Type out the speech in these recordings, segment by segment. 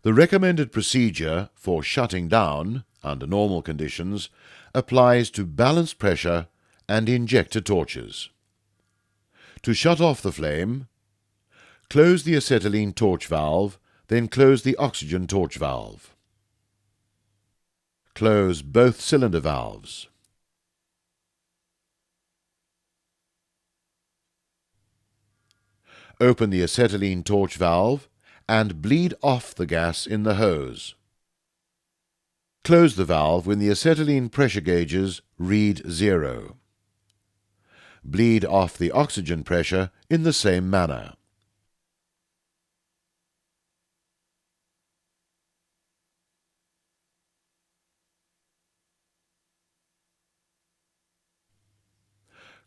The recommended procedure for shutting down, under normal conditions, applies to balanced pressure and injector torches. To shut off the flame, close the acetylene torch valve, then close the oxygen torch valve. Close both cylinder valves. Open the acetylene torch valve and bleed off the gas in the hose. Close the valve when the acetylene pressure gauges read 0. Bleed off the oxygen pressure in the same manner.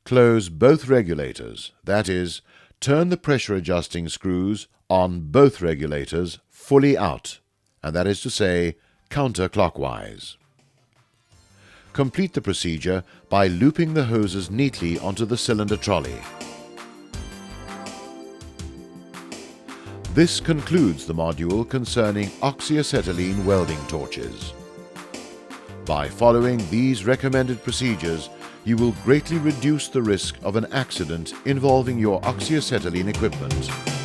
Close both regulators, that is, turn the pressure adjusting screws on both regulators fully out, and that is to say, counterclockwise. Complete the procedure by looping the hoses neatly onto the cylinder trolley. This concludes the module concerning oxyacetylene welding torches. By following these recommended procedures, you will greatly reduce the risk of an accident involving your oxyacetylene equipment.